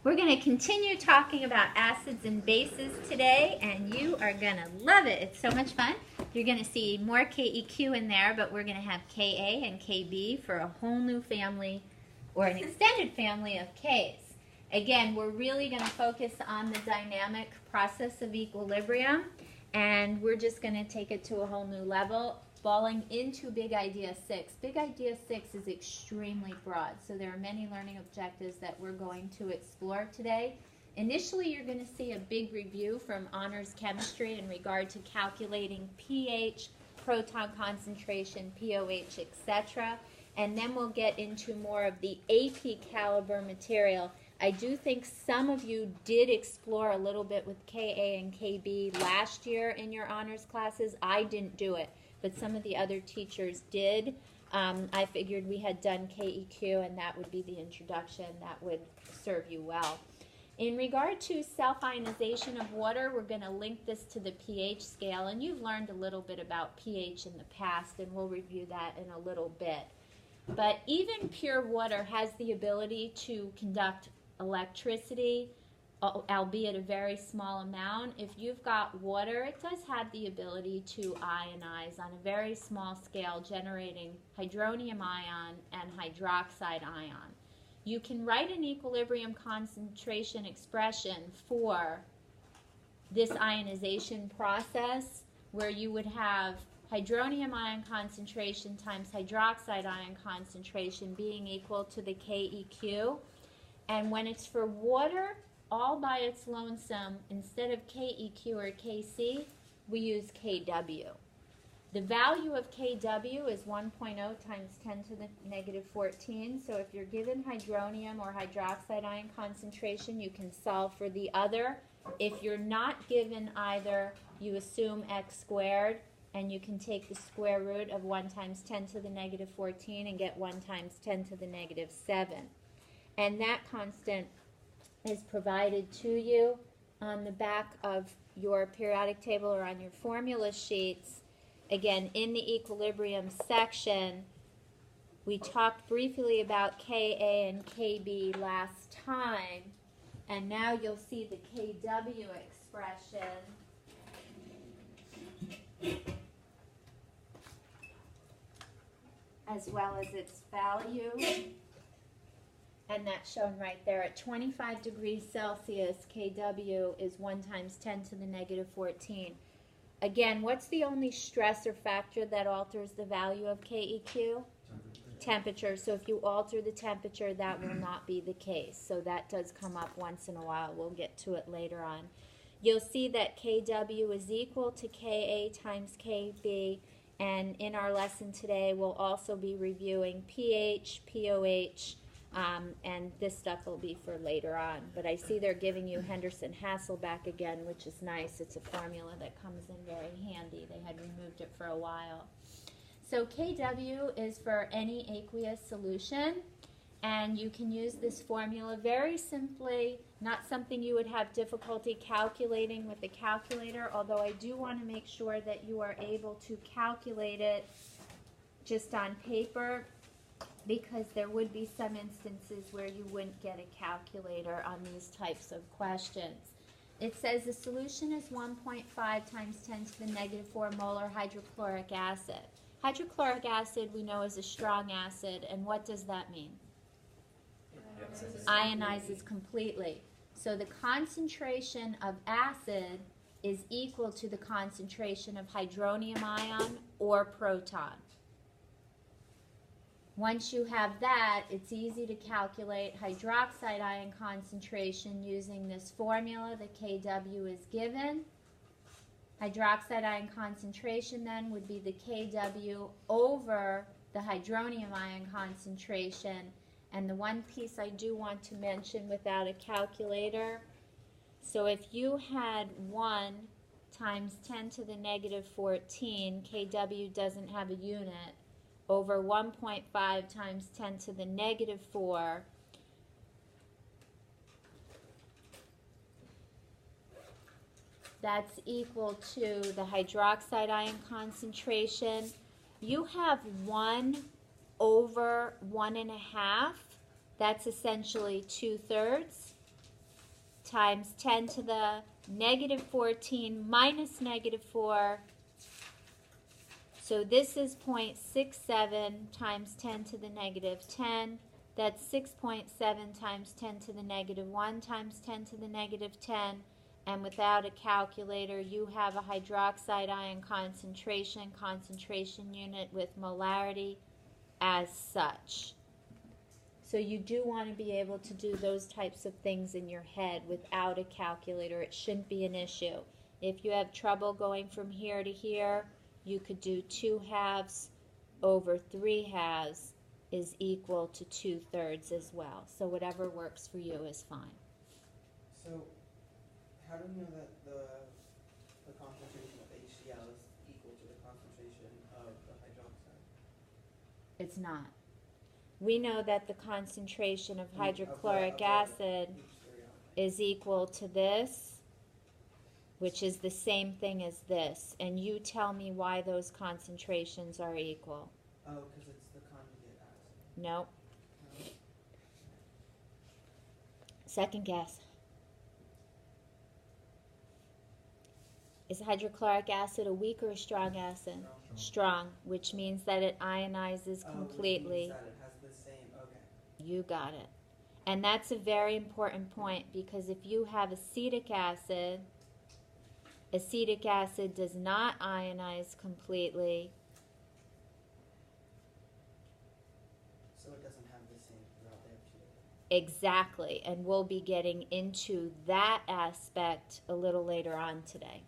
We're going to continue talking about acids and bases today, and you are going to love it. It's so much fun. You're going to see more KEQ in there, but we're going to have Ka and Kb for a whole new family, or an extended family of Ks. Again, we're really going to focus on the dynamic process of equilibrium, and we're just going to take it to a whole new level, falling into Big Idea 6. Big Idea 6 is extremely broad, so there are many learning objectives that we're going to explore today. Initially, you're going to see a big review from honors chemistry in regard to calculating pH, proton concentration, POH, etc. And then we'll get into more of the AP caliber material. I do think some of you did explore a little bit with Ka and Kb last year in your honors classes. I didn't do it, but some of the other teachers did. I figured we had done KEQ, and that would be the introduction that would serve you well. In regard to self-ionization of water, we're going to link this to the pH scale, and you've learned a little bit about pH in the past, and we'll review that in a little bit. But even pure water has the ability to conduct electricity, albeit a very small amount. If you've got water, it does have the ability to ionize on a very small scale, generating hydronium ion and hydroxide ion. You can write an equilibrium concentration expression for this ionization process, where you would have hydronium ion concentration times hydroxide ion concentration being equal to the KEQ. And when it's for water, all by its lonesome, instead of KEQ or KC, we use KW. The value of KW is 1.0 times 10 to the negative 14. So if you're given hydronium or hydroxide ion concentration, you can solve for the other. If you're not given either, you assume x squared, and you can take the square root of 1 times 10 to the negative 14 and get 1 times 10 to the negative 7. And that constant is provided to you on the back of your periodic table or on your formula sheets. Again, in the equilibrium section, we talked briefly about Ka and Kb last time, and now you'll see the Kw expression. As well as its value. And that's shown right there. At 25 degrees Celsius, Kw is 1 times 10 to the negative 14. Again, what's the only stress or factor that alters the value of KEQ? Temperature. So if you alter the temperature, that will not be the case. So that does come up once in a while. We'll get to it later on. You'll see that Kw is equal to Ka times Kb. And in our lesson today, we'll also be reviewing pH, POH, and this stuff will be for later on. But I see they're giving you Henderson-Hasselbalch again, which is nice. It's a formula that comes in very handy. They had removed it for a while. So Kw is for any aqueous solution, and you can use this formula very simply, not something you would have difficulty calculating with a calculator, although I do want to make sure that you are able to calculate it just on paper, because there would be some instances where you wouldn't get a calculator on these types of questions. It says the solution is 1.5 times 10 to the negative 4 molar hydrochloric acid. Hydrochloric acid we know is a strong acid, and what does that mean? Ionizes completely. So the concentration of acid is equal to the concentration of hydronium ion or proton. Once you have that, it's easy to calculate hydroxide ion concentration using this formula. The Kw is given. Hydroxide ion concentration then would be the Kw over the hydronium ion concentration. And the one piece I do want to mention without a calculator, so if you had 1 times 10 to the negative 14, Kw doesn't have a unit, over 1.5 times 10 to the negative 4, that's equal to the hydroxide ion concentration. You have 1 over 1.5. That's essentially 2/3. times 10 to the negative 14 minus negative 4. So this is 0.67 times 10 to the negative 10. That's 6.7 times 10 to the negative 1 times 10 to the negative 10. And without a calculator, you have a hydroxide ion concentration unit with molarity as such. So you do want to be able to do those types of things in your head without a calculator. It shouldn't be an issue. If you have trouble going from here to here, you could do 2 halves over 3 halves is equal to 2/3 as well. So whatever works for you is fine. So how do we know that the concentration of HCl is equal to the concentration of the hydroxide? It's not. We know that the concentration of hydrochloric acid is equal to this, which is the same thing as this. And you tell me why those concentrations are equal. Oh, because it's the conjugate acid. Nope. No? Second guess. Is hydrochloric acid a weak or a strong acid? Strong, which means that it ionizes completely. Which means that it has the same, okay. You got it. And that's a very important point, because if you have acetic acid does not ionize completely. So it doesn't have the same throughout the FGA. Exactly, and we'll be getting into that aspect a little later on today.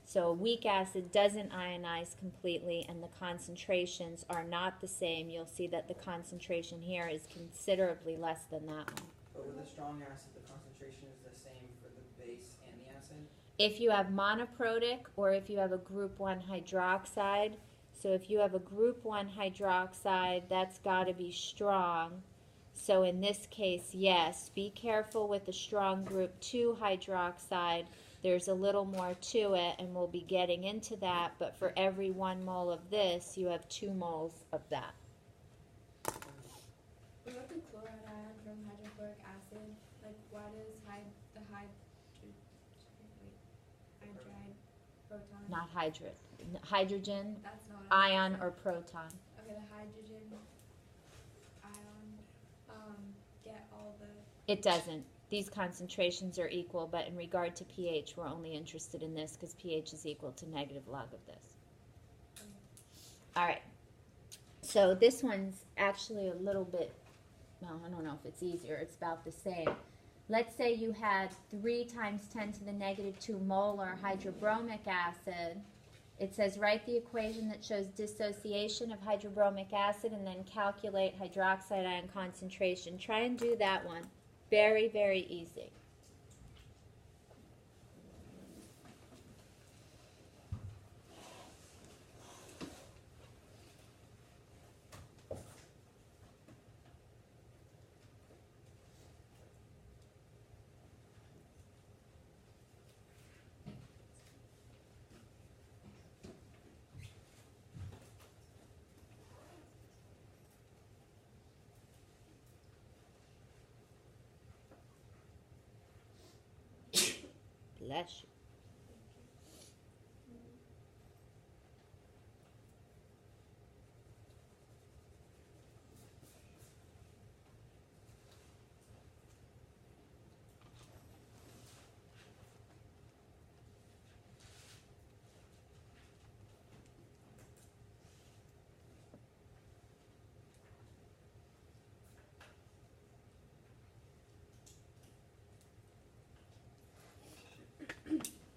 So a weak acid doesn't ionize completely, and the concentrations are not the same. You'll see that the concentration here is considerably less than that one. But with a strong acid, the concentration is the same for the base and the acid? If you have monoprotic or if you have a group 1 hydroxide, so if you have a group 1 hydroxide, that's got to be strong. So in this case, yes, be careful with the strong group 2 hydroxide. There's a little more to it, and we'll be getting into that, but for every 1 mole of this, you have 2 moles of that. What about the chloride ion from hydrochloric acid? Like, why does hydride proton? Not hydrogen, That's not what ion said. or proton. Okay, the hydrogen ion get all the. It doesn't. These concentrations are equal, but in regard to pH, we're only interested in this because pH is equal to negative log of this. All right. So this one's actually a little bit, well, I don't know if it's easier. It's about the same. Let's say you had 3 times 10 to the negative 2 molar hydrobromic acid. It says write the equation that shows dissociation of hydrobromic acid and then calculate hydroxide ion concentration. Try and do that one. Very, very easy. Bless you.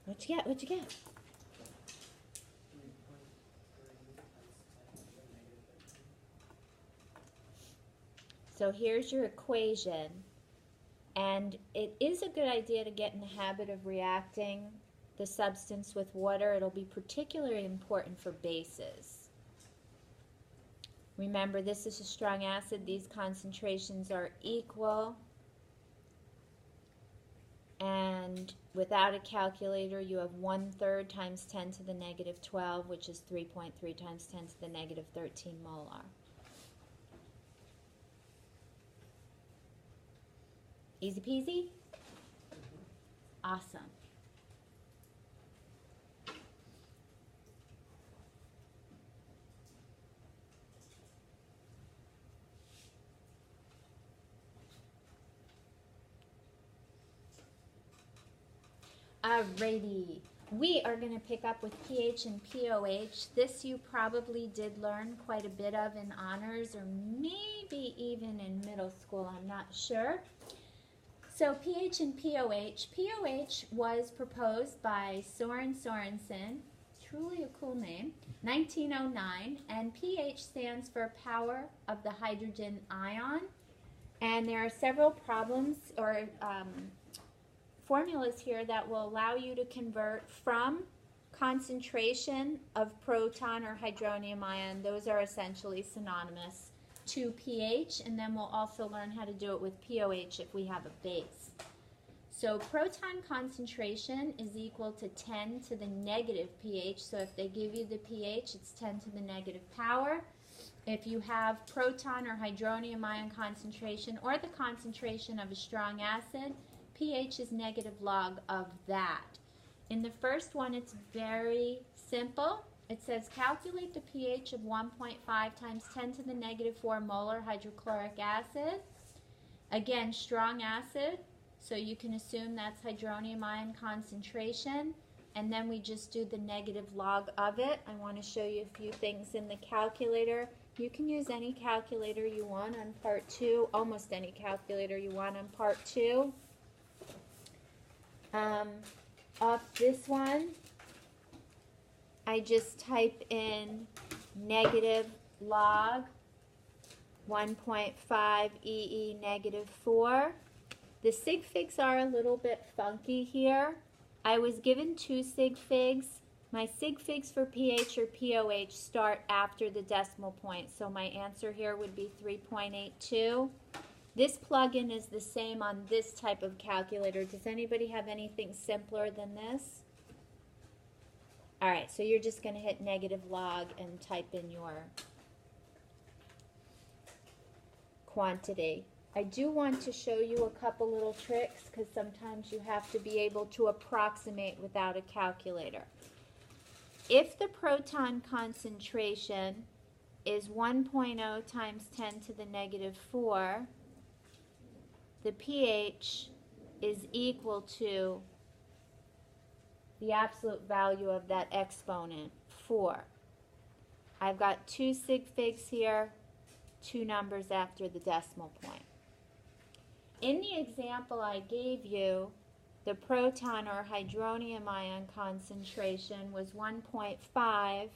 What you get? What you get? 3.3 times 10 to the negative 13. So here's your equation, and it is a good idea to get in the habit of reacting the substance with water. It'll be particularly important for bases. Remember, this is a strong acid. These concentrations are equal. And without a calculator, you have 1/3 times 10 to the negative 12, which is 3.3 times 10 to the negative 13 molar. Easy peasy? Awesome. Alrighty, we are going to pick up with pH and POH. This you probably did learn quite a bit of in honors or maybe even in middle school, I'm not sure. So pH and POH. POH was proposed by Soren Sorensen, truly a cool name, 1909, and pH stands for power of the hydrogen ion. And there are several problems or formulas here that will allow you to convert from concentration of proton or hydronium ion, those are essentially synonymous, to pH, and then we'll also learn how to do it with POH if we have a base. So proton concentration is equal to 10 to the negative pH, so if they give you the pH, it's 10 to the negative power. If you have proton or hydronium ion concentration or the concentration of a strong acid, pH is negative log of that. In the first one, it's very simple. It says calculate the pH of 1.5 times 10 to the negative 4 molar hydrochloric acid. Again, strong acid, so you can assume that's hydronium ion concentration. And then we just do the negative log of it. I want to show you a few things in the calculator. You can use any calculator you want on part 2, almost any calculator you want on part 2. Off this one, I just type in negative log 1.5 EE negative 4. The sig figs are a little bit funky here. I was given 2 sig figs. My sig figs for pH or POH start after the decimal point, so my answer here would be 3.82. This plugin is the same on this type of calculator. Does anybody have anything simpler than this? All right, so you're just going to hit negative log and type in your quantity. I do want to show you a couple little tricks because sometimes you have to be able to approximate without a calculator. If the proton concentration is 1.0 times 10 to the negative 4, the pH is equal to the absolute value of that exponent, 4. I've got 2 sig figs here, 2 numbers after the decimal point. In the example I gave you, the proton or hydronium ion concentration was 1.5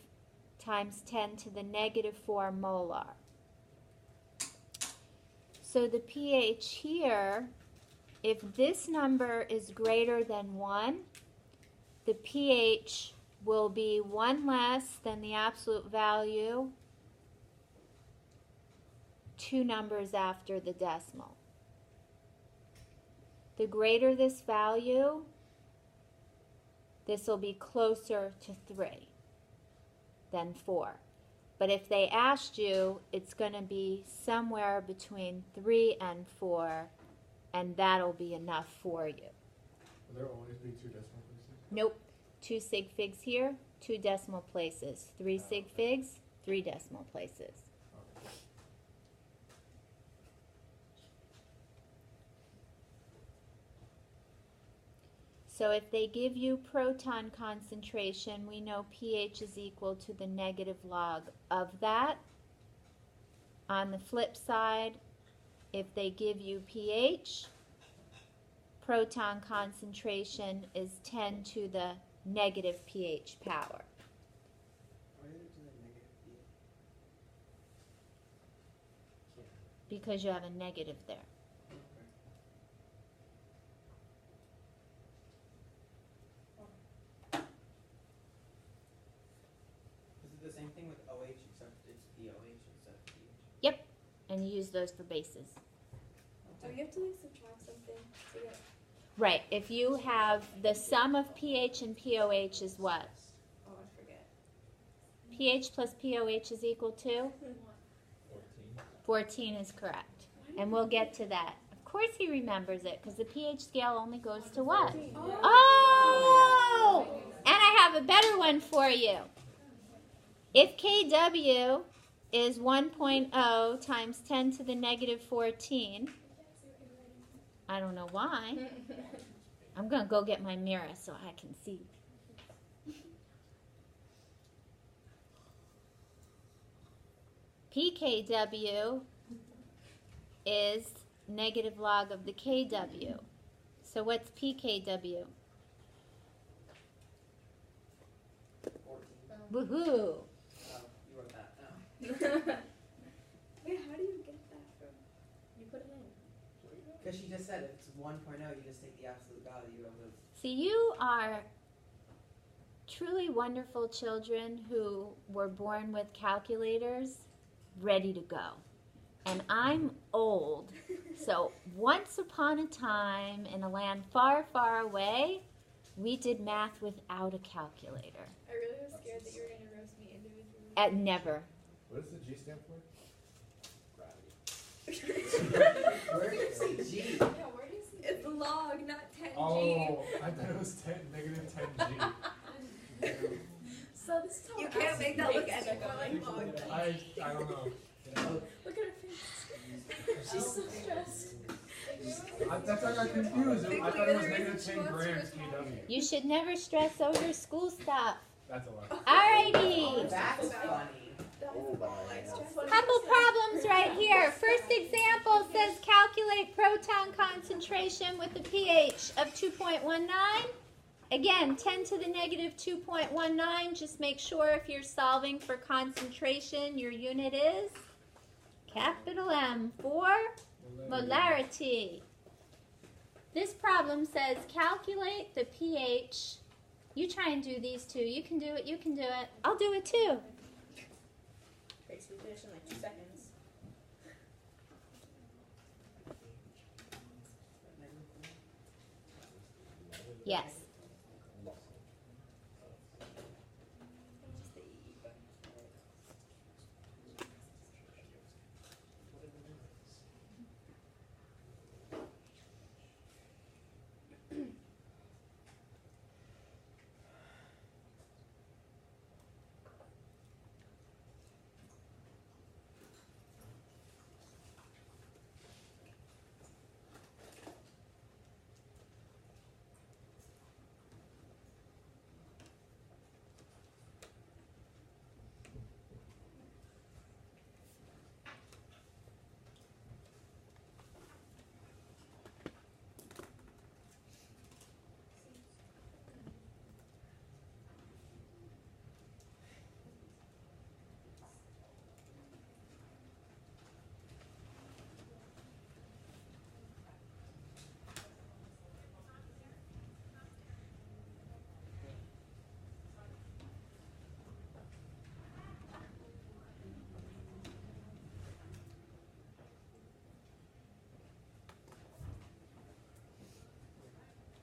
times 10 to the negative 4 molar. So the pH here, if this number is greater than 1, the pH will be 1 less than the absolute value, 2 numbers after the decimal. The greater this value, this will be closer to 3 than 4. But if they asked you, it's going to be somewhere between 3 and 4, and that'll be enough for you. Will there always be 2 decimal places? Nope. 2 sig figs here, 2 decimal places. 3 sig figs, 3 decimal places. Okay. So if they give you proton concentration, we know pH is equal to the negative log of that. On the flip side, if they give you pH, proton concentration is 10 to the negative pH power. Why did it do the negative pH? Because you have a negative there. Is it the same thing with OH except it's POH instead of pH? Yep, and you use those for bases. Oh, you have to like subtract something to get. Right, if you have the sum of pH and POH is what? Oh, I forget. pH plus POH is equal to? 14. 14 is correct. And we'll get to that. Of course he remembers it, because the pH scale only goes to what? 14. Oh! And I have a better one for you. If Kw is 1.0 times 10 to the negative 14, I don't know why. I'm going to go get my mirror so I can see. pKw is negative log of the Kw. So what's pKw? 14. Woohoo! Oh, you wrote that. Oh. Wait, how do you get that from? You put it in. Because she just said if it's 1.0, you just take the absolute value of it. See, you are truly wonderful children who were born with calculators ready to go. And I'm old, so once upon a time in a land far, far away, we did math without a calculator. I really was scared that you were going to roast me individually. Never. What does the G stand for? Where do you see G? Yeah, where do you see it's log, not 10G. Oh, I thought it was negative 10G. So this is how You can't make that look epic. epic. I don't know. Look at her face. She's so stressed. That's why I got confused. I thought it was negative 10 grams KW. You should never stress over school stuff. That's a lot. Alrighty. That's funny. Couple problems right here. First example says calculate proton concentration with a pH of 2.19. Again, 10 to the negative 2.19. Just make sure if you're solving for concentration, your unit is capital M for molarity. This problem says calculate the pH. You try and do these two. You can do it. You can do it. I'll do it too. Wait, so we finish in like 2 seconds. Yes.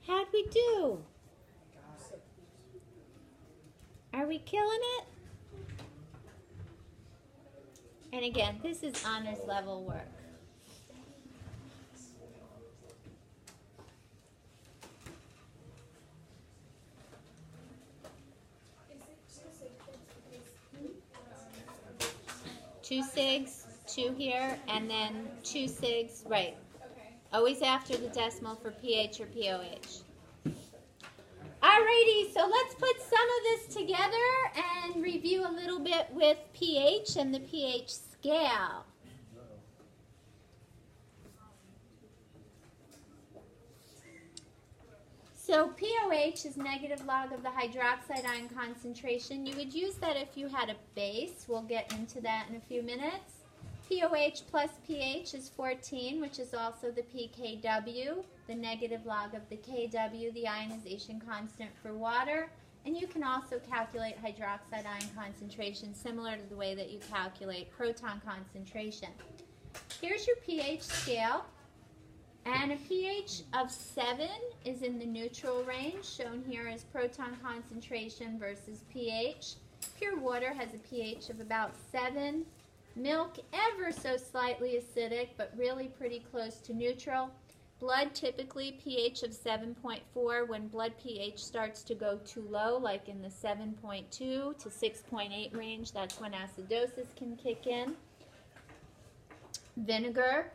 How'd we do? Are we killing it? And again, this is honors level work. Two sigs, two here, and then two sigs, right. Always after the decimal for pH or POH. Alrighty, so let's put some of this together and review a little bit with pH and the pH scale. So POH is negative log of the hydroxide ion concentration. You would use that if you had a base. We'll get into that in a few minutes. POH plus pH is 14, which is also the pKw, the negative log of the Kw, the ionization constant for water. And you can also calculate hydroxide ion concentration similar to the way that you calculate proton concentration. Here's your pH scale. And a pH of 7 is in the neutral range, shown here as proton concentration versus pH. Pure water has a pH of about 7. Milk ever so slightly acidic, but really pretty close to neutral. Blood typically pH of 7.4. When blood pH starts to go too low, like in the 7.2 to 6.8 range, that's when acidosis can kick in. Vinegar.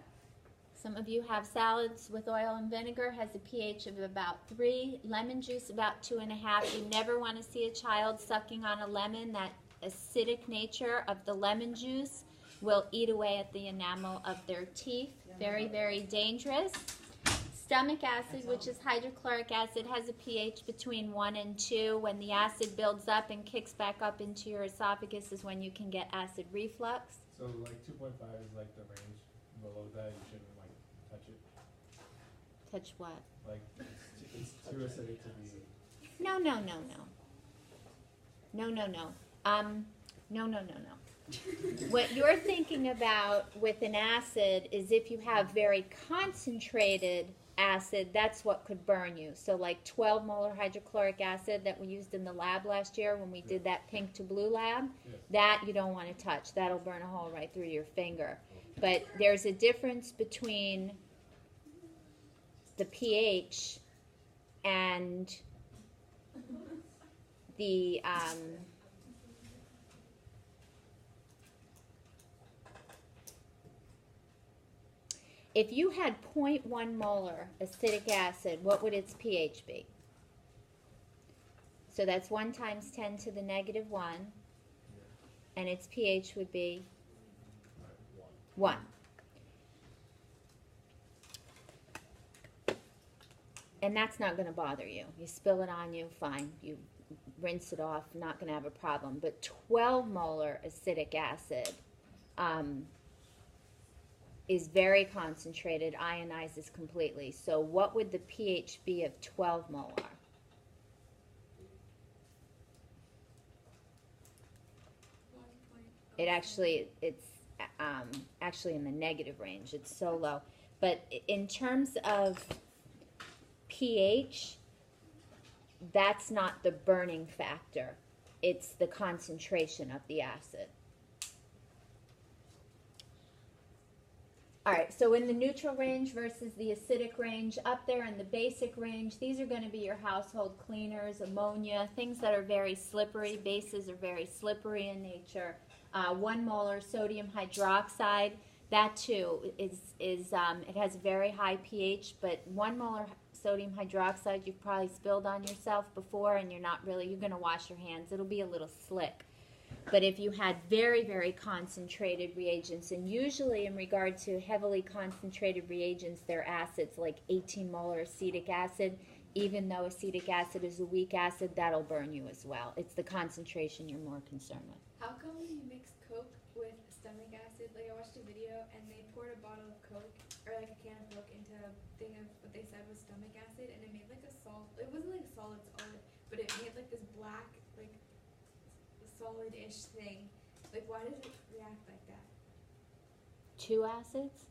Some of you have salads with oil and vinegar, has a pH of about 3. Lemon juice about 2.5. You never want to see a child sucking on a lemon. That acidic nature of the lemon juice will eat away at the enamel of their teeth. Very, very dangerous. Stomach acid, which is hydrochloric acid, has a pH between 1 and 2. When the acid builds up and kicks back up into your esophagus is when you can get acid reflux. So like 2.5 is like the range. Below that, you shouldn't like touch it. Touch what? Like it's too acidic to be. No. No. What you're thinking about with an acid is if you have very concentrated acid, that's what could burn you. So like 12 molar hydrochloric acid that we used in the lab last year when we did that pink to blue lab, that you don't want to touch. That'll burn a hole right through your finger. But there's a difference between the pH and the if you had 0.1 molar acidic acid, what would its pH be? So that's 1 times 10 to the negative 1, and its pH would be 1. And that's not going to bother you. You spill it on you, fine. You rinse it off, not going to have a problem. But 12 molar acidic acid is very concentrated, ionizes completely. So what would the pH be of 12 molar? It's actually in the negative range. It's so low. But in terms of pH, that's not the burning factor. It's the concentration of the acid. All right, so in the neutral range versus the acidic range, up there in the basic range, these are going to be your household cleaners, ammonia, things that are very slippery. Bases are very slippery in nature. 1 molar sodium hydroxide, that too is it has a very high pH, but 1 molar sodium hydroxide you've probably spilled on yourself before, and you're going to wash your hands. It'll be a little slick. But if you had very, very concentrated reagents, and usually in regard to heavily concentrated reagents, they're acids like 18 molar acetic acid. Even though acetic acid is a weak acid, that'll burn you as well. It's the concentration you're more concerned with. How come when you mix Coke with stomach acid, like I watched a video and they poured a bottle of Coke, or like a can of Coke into a thing of what they said was stomach acid, and it made like a salt, it wasn't like solid, but it made like this black, like solid-ish thing. Like why does it react like that? 2 acids?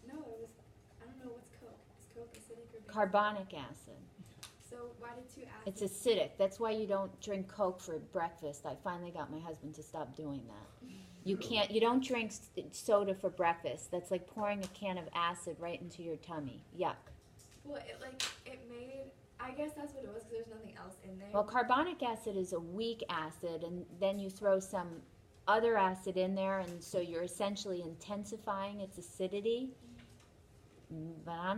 No, it was, I don't know, what's Coke? Is Coke acidic or basic? Carbonic acid. So why did 2 It's acids? acidic. That's why you don't drink Coke for breakfast. I finally got my husband to stop doing that. You don't drink soda for breakfast. That's like pouring a can of acid right into your tummy. Yuck. Well, it made, I guess that's what it was because there's nothing else in there. Well, carbonic acid is a weak acid, and then you throw some other acid in there, and so you're essentially intensifying its acidity. But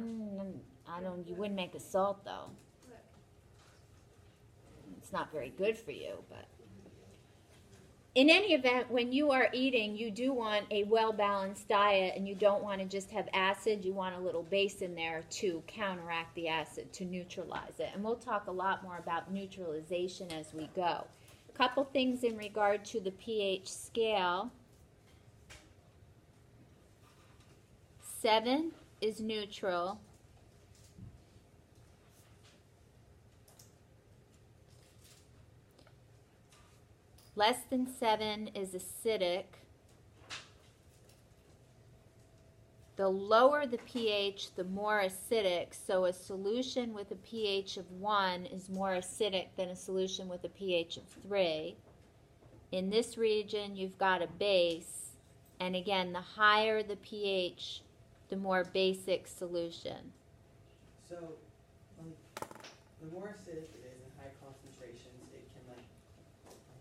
you wouldn't make a salt though. Look. It's not very good for you, but in any event, when you are eating, you do want a well-balanced diet, and you don't want to just have acid. You want a little base in there to counteract the acid, to neutralize it. And we'll talk a lot more about neutralization as we go. A couple things in regard to the pH scale. 7 is neutral. Less than 7 is acidic. The lower the pH, the more acidic. So a solution with a pH of 1 is more acidic than a solution with a pH of 3. In this region, you've got a base. And again, the higher the pH, the more basic solution. So, like, the more acidic it is in high concentrations, it can like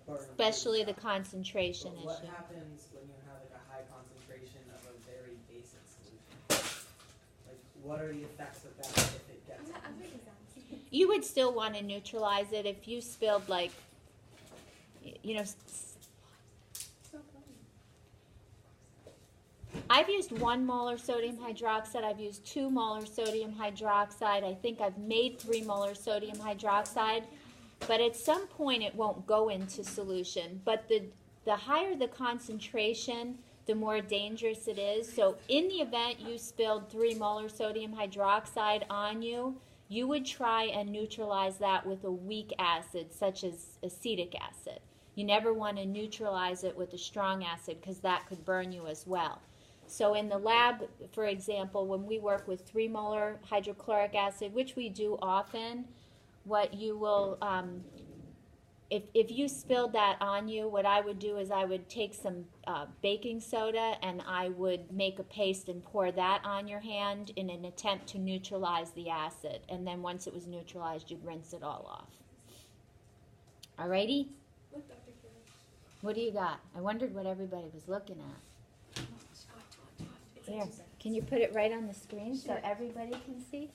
burn. Especially the stuff. concentration But what issue. happens when you have like a high concentration of a very basic solution? Like, what are the effects of that if it gets? I'm making sounds. You would still want to neutralize it if you spilled like, you know, I've used 1 molar sodium hydroxide, I've used 2 molar sodium hydroxide, I think I've made 3 molar sodium hydroxide, but at some point it won't go into solution. But the higher the concentration, the more dangerous it is. So in the event you spilled 3 molar sodium hydroxide on you, you would try and neutralize that with a weak acid, such as acetic acid. You never want to neutralize it with a strong acid because that could burn you as well. So in the lab, for example, when we work with 3 molar hydrochloric acid, which we do often, what you will, if you spilled that on you, what I would do is I would take some baking soda and I would make a paste and pour that on your hand in an attempt to neutralize the acid. And then once it was neutralized, you'd rinse it all off. Alrighty? Look, Dr. Kelly. What do you got? I wondered what everybody was looking at. Here, can you put it right on the screen so everybody can see?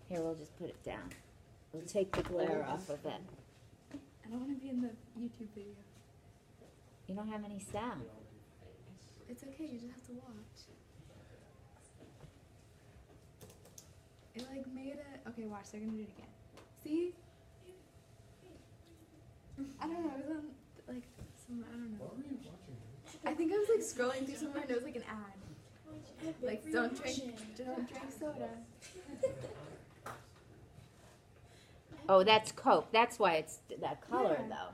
Here, we'll just put it down. We'll take the glare off of it. I don't want to be in the YouTube video. You don't have any sound. It's okay, you just have to watch. It like made a. Okay, watch, they're gonna do it again. See? I don't know, it was on like some. I don't What know. were you watching? I think I was like scrolling through somewhere and it was like an ad. Like, don't drink soda. Oh, that's Coke. That's why it's that color, Yeah. though.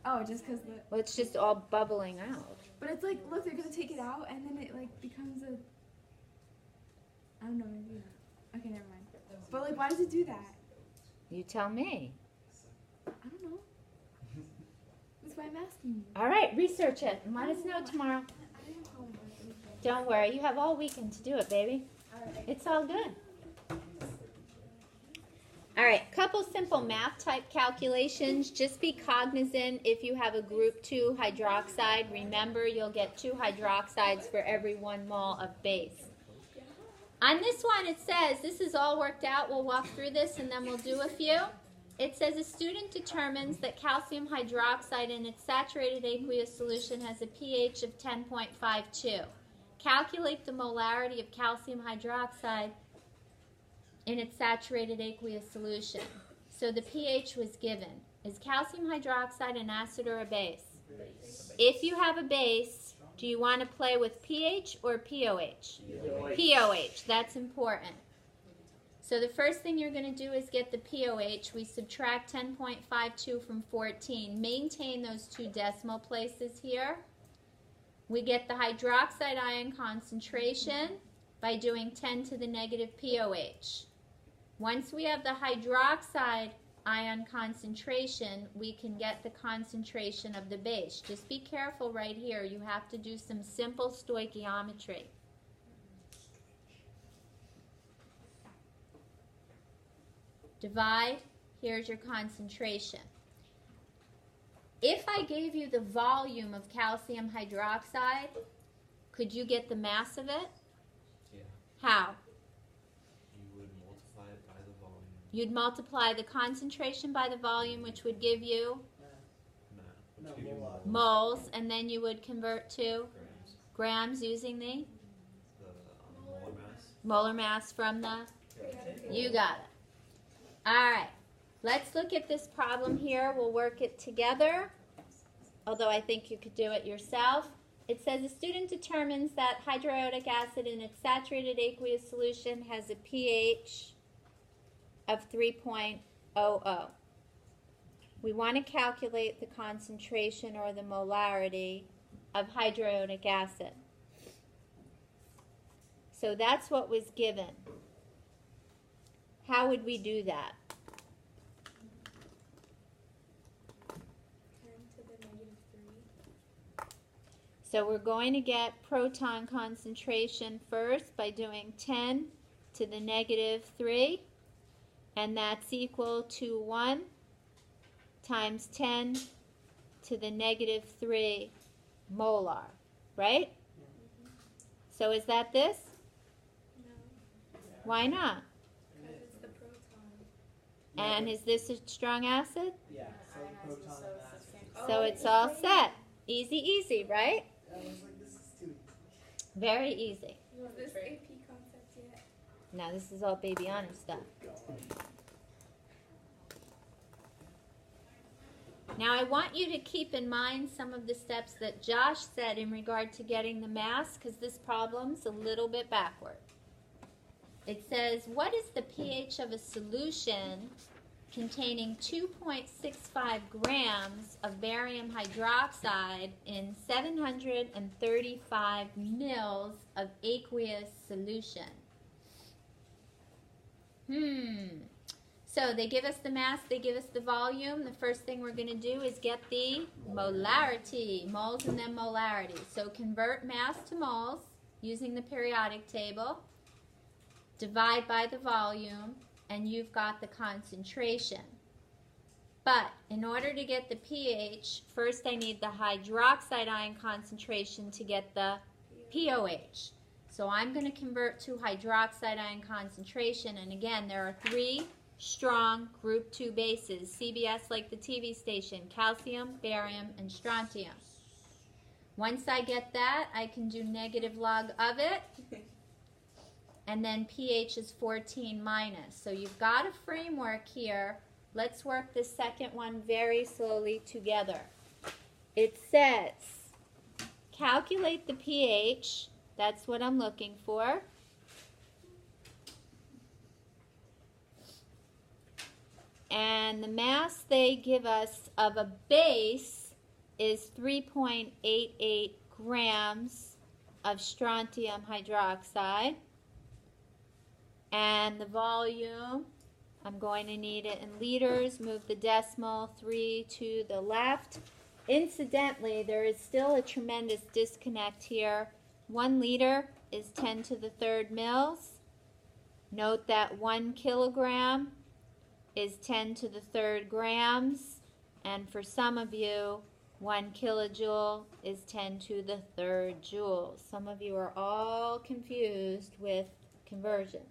Oh, just because the. Well, it's just all bubbling out. But it's like, look, they're gonna take it out and then it like becomes a. I don't know, maybe not. Okay, never mind. But like, why does it do that? You tell me. I don't know. That's why I'm asking you. All right, research it and let us know tomorrow. I didn't have homework. Don't worry. You have all weekend to do it, baby. Alright. It's all good. All right, couple simple math type calculations. Just be cognizant if you have a group 2 hydroxide. Remember, you'll get 2 hydroxides for every 1 mole of base. On this one, it says, this is all worked out. We'll walk through this and then we'll do a few. It says a student determines that calcium hydroxide in its saturated aqueous solution has a pH of 10.52. Calculate the molarity of calcium hydroxide in its saturated aqueous solution. So the pH was given. Is calcium hydroxide an acid or a base? If you have a base, do you want to play with pH or POH? POH, that's important. So the first thing you're going to do is get the POH. We subtract 10.52 from 14. Maintain those 2 decimal places here. We get the hydroxide ion concentration by doing 10 to the negative POH. Once we have the hydroxide ion concentration, we can get the concentration of the base. Just be careful right here. You have to do some simple stoichiometry. Divide, here's your concentration. If I gave you the volume of calcium hydroxide, could you get the mass of it? Yeah. How? You would multiply it by the volume. You'd multiply the concentration by the volume, which would give you No, No, which give you molar. moles, and then you would convert to grams. grams using the The molar mass. molar mass from the, you got it. All right, let's look at this problem here. We'll work it together, although I think you could do it yourself. It says a student determines that hydroiodic acid in its saturated aqueous solution has a pH of 3.00. We want to calculate the concentration or the molarity of hydroiodic acid. So that's what was given. How would we do that? 10 to the negative 3. So we're going to get proton concentration first by doing 10 to the negative 3, and that's equal to 1 times 10 to the negative 3 molar, right? So is that this? No, Why not? because it's the proton. And is this a strong acid? Yeah, so the proton and mass. So it's all set. Easy, easy, right? I was like, this is too easy. Very easy. Is this AP concept yet? Now this is all baby honor stuff. Now I want you to keep in mind some of the steps that Josh said in regard to getting the mass, because this problem's a little bit backward. It says, what is the pH of a solution containing 2.65 grams of barium hydroxide in 735 mils of aqueous solution? So they give us the mass, they give us the volume. The first thing we're going to do is get the molarity, moles and then molarity. So convert mass to moles using the periodic table, divide by the volume, and you've got the concentration. But in order to get the pH, first I need the hydroxide ion concentration to get the pOH. So I'm going to convert to hydroxide ion concentration, and again, there are 3 strong group 2 bases, CBS like the TV station, calcium, barium, and strontium. Once I get that, I can do negative log of it, and then pH is 14 minus. So you've got a framework here. Let's work the second one very slowly together. It says, calculate the pH. That's what I'm looking for. And the mass they give us of a base is 3.88 grams of strontium hydroxide. And the volume, I'm going to need it in liters. Move the decimal 3 to the left. Incidentally, there is still a tremendous disconnect here. 1 liter is 10 to the 3rd mils. Note that 1 kilogram is 10 to the 3rd grams. And for some of you, 1 kilojoule is 10 to the 3rd joules. Some of you are all confused with conversions.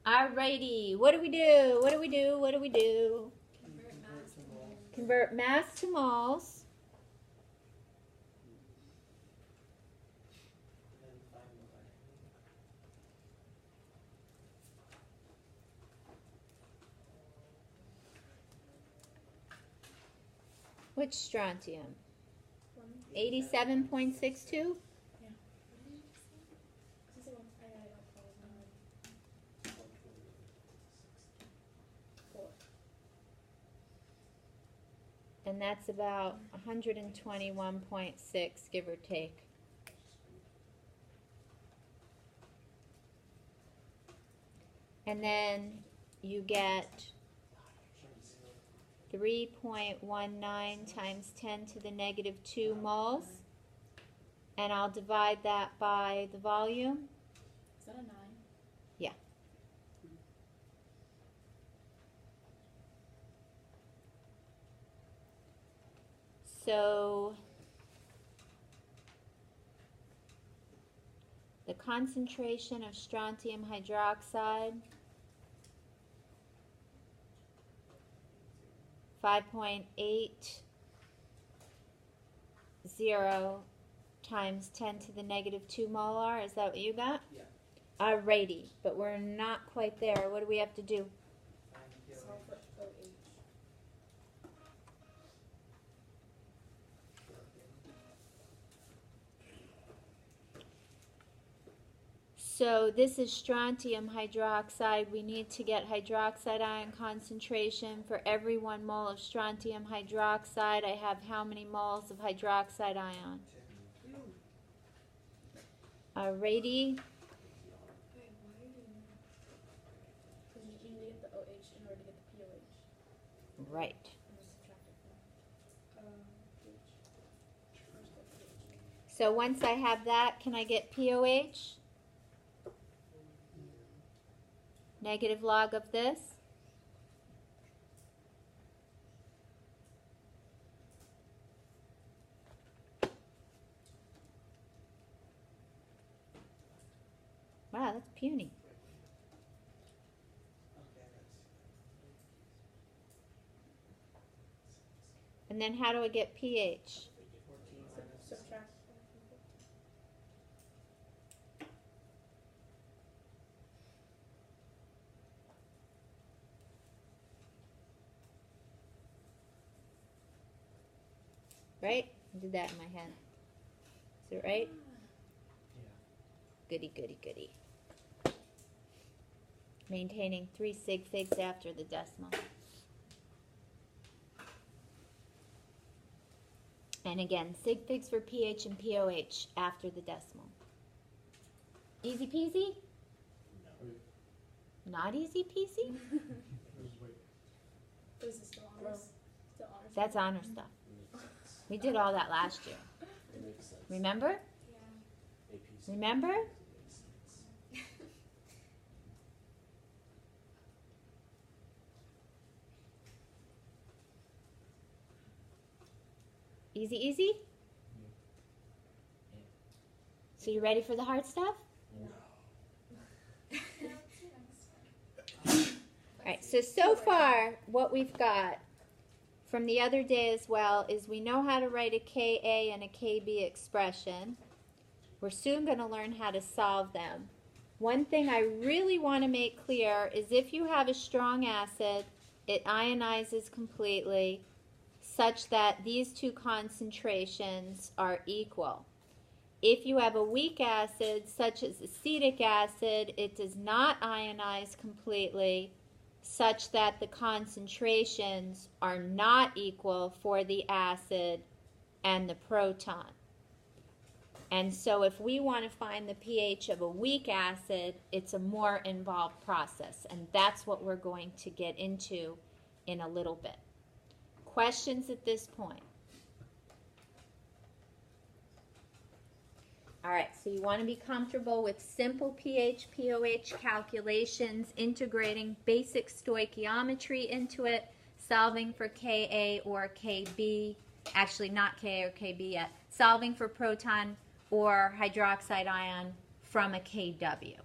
Alrighty, what do we do? What do we do? What do we do? Convert mass to moles. Convert mass to moles. And then find molarity. Which strontium? 87.62? And that's about 121.6, give or take. And then you get 3.19 times 10 to the negative 2 moles. And I'll divide that by the volume. Is that a 9? Yeah. So the concentration of strontium hydroxide, 5.80 times 10 to the negative 2 molar. Is that what you got? Yeah. Alrighty, but we're not quite there. What do we have to do? Find pOH. Solve for OH. So this is strontium hydroxide. We need to get hydroxide ion concentration. For every 1 mole of strontium hydroxide, I have how many moles of hydroxide ion? Alrighty. Wait, why are you doing Because you need to get the OH in order to get the pOH. Right. And then subtract it from that? pH. First go pH. So once I have that, can I get POH? Negative log of this. Wow, that's puny. Okay, And then how do I get pH? that's 14 minus. Subtract. Right? I did that in my head. Is it right? Yeah. Goody, goody, goody. Maintaining 3 sig figs after the decimal. And again, sig figs for pH and POH after the decimal. Easy peasy? Not easy peasy? This is still honors. Still honors. That's honor stuff. We did all that last year. It makes sense. Remember? Yeah. APC. Remember? Makes sense. Easy, easy? So you ready for the hard stuff? Alright, so far what we've got from the other day as well is we know how to write a Ka and a Kb expression. We're soon going to learn how to solve them. One thing I really want to make clear is if you have a strong acid, it ionizes completely such that these two concentrations are equal. If you have a weak acid, such as acetic acid, it does not ionize completely, such that the concentrations are not equal for the acid and the proton. And so if we want to find the pH of a weak acid, it's a more involved process, and that's what we're going to get into in a little bit. Questions at this point? All right, so you want to be comfortable with simple pH, POH calculations, integrating basic stoichiometry into it, solving for Ka or Kb, actually not Ka or Kb yet, solving for proton or hydroxide ion from a Kw.